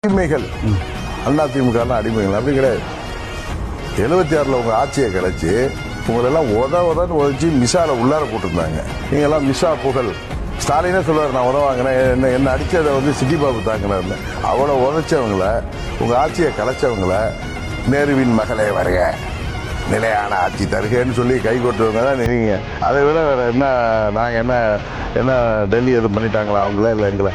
அடிமைகள் அதிமுக அடிமைகள் அப்படி கிடையாது. 76 உங்க ஆட்சியை கிடைச்சி உங்களெல்லாம் உதன்னு உதச்சி மிசால உள்ளார போட்டுருந்தாங்க. நீங்க எல்லாம் மிசா புகழ். ஸ்டாலினே சொல்லுவார், நான் உதவாங்கினேன், என்ன அடிச்சதை சிட்டி பாபு தாங்கினார்னு. அவ்வளோ உதச்சவங்கள, உங்க ஆட்சியை கலைச்சவங்கள நேருவின் மகளே வருக, நிலையான ஆட்சி தருகன்னு சொல்லி கை கொட்டுவங்க தான் நீங்க. அதை விட வேற என்ன? நாங்க என்ன டெல்லி எதுவும் பண்ணிட்டாங்களா அவங்கள? இல்லை எங்களை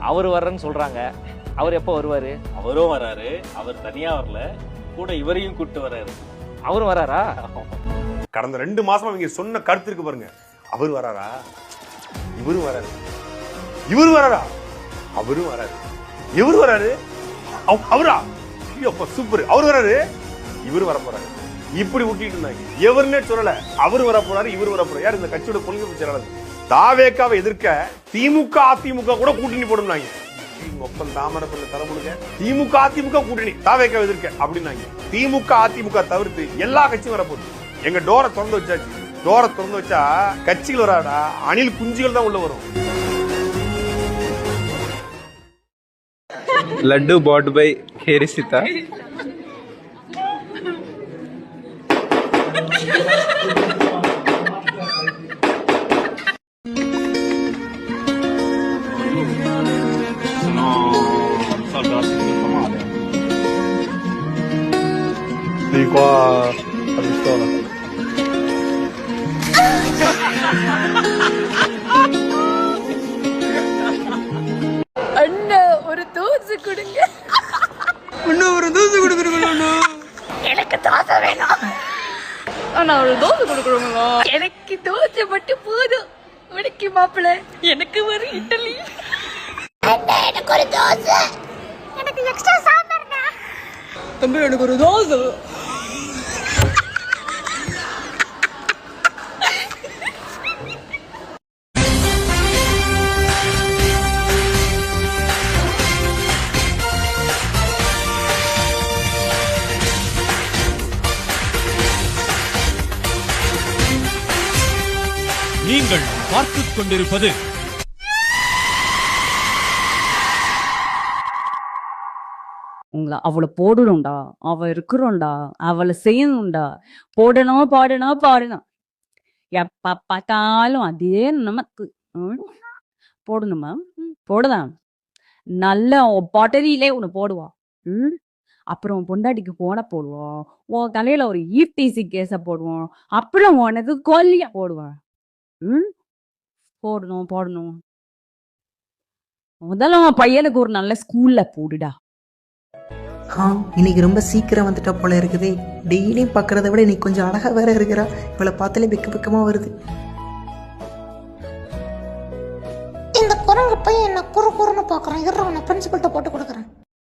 அவர் வர்றன்னு சொல்றாங்க. அவர் எப்போ வருவாரு? அவரும் வராரு. அவர் தனியா வரல, கூட இவரையும் கூப்பிட்டு வர்றாரு. அவரும் வராரா? கடந்த 2 மாசமா இவங்க சொன்ன கருத்து இருக்கு பாருங்க. அவர் வராரா, இவரும் வராரு, இவரு வராரா, அவரும் வராரு, இவரு வராரு, அவரா, சூப்பர், அவரு வராரு, இவரு வர போறாரு. இப்படி ஊட்டிட்டு இருந்தாங்க. எவருன்னே சொல்லல, அவரு வர போறாரு, இவரு வர போறாரு. யார் இந்த கட்சியோட கொள்கை பிடிச்சாலும் தாவேக்காவை எதிர்க்க திமுக அதிமுக கூட கூட்டணி போடுனாங்க. மொத்தம் தாமரப்பள்ளி தரமுழுங்க திமுக அதிமுக கூட்டணி தாவேக்காவை எதிர்க்க அப்படின்னாங்க. திமுக அதிமுக தவிர்த்து எல்லா கட்சியும் வரப்போகுது. எங்க டோரை திறந்து வச்சாச்சு. டோரை திறந்து வச்சா கட்சிகள் வராடா, அணில் குஞ்சுகள் தான் உள்ள வரும். லட்டு பாட் பை ஹெரிசிதா. Di qua la pistola. அண்ணா ஒரு தோசை கொடுங்க. அண்ணா ஒரு தோசை கொடுக்குறீங்களா? எனக்கு தோசை வேணும். அண்ணா ஒரு தோசை கொடுக்குறீங்களா? எனக்கு தோசை மட்டும் போதும். உனக்கு மாப்பிள்ள, எனக்கு ஒரு இட்லி. அண்ணா எனக்கு ஒரு தோசை. எனக்கு எக்ஸ்ட்ரா சாம்பார்ண்ணா. தம்பி எனக்கு ஒரு தோசை. நீங்கள் பார்த்துக் கொண்டிருப்பது உங்களை அவளை போடணும்டா, அவ இருக்கிறோம்டா, அவளை செய்யணும்டா, போடணும் பாடணும் பாடணும். எப்ப பார்த்தாலும் அதே நமக்கு போடணுமா? போடுதான். நல்ல பாட்டரியிலே ஒண்ணு போடுவா. அப்புறம் பொண்டாட்டிக்கு போன போடுவோம். உன் தலையில ஒரு ஈப்டிசி கேஸ போடுவோம். அப்புறம் உனக்கு கொல்லியா போடுவான். போடணும் போடணும். முதல்ல உன் பையனுக்கு ஒரு நல்ல ஸ்கூல்ல போடுடா. இன்னைக்கு ரொம்ப சீக்கிரம் வந்துட்டா போல இருக்குது. டெய்லியும் பார்க்கறத விட இன்னைக்கு கொஞ்சம் அழகா வேற இருக்கிறா. இவளை பார்த்தாலே வெக்கமா வருது. இந்த குரங்கு பையன் என்ன குறுன்னு பாக்குறான். இருறவனை பிரின்சிபல்ட்ட போட்டு கொடுக்குறேன்.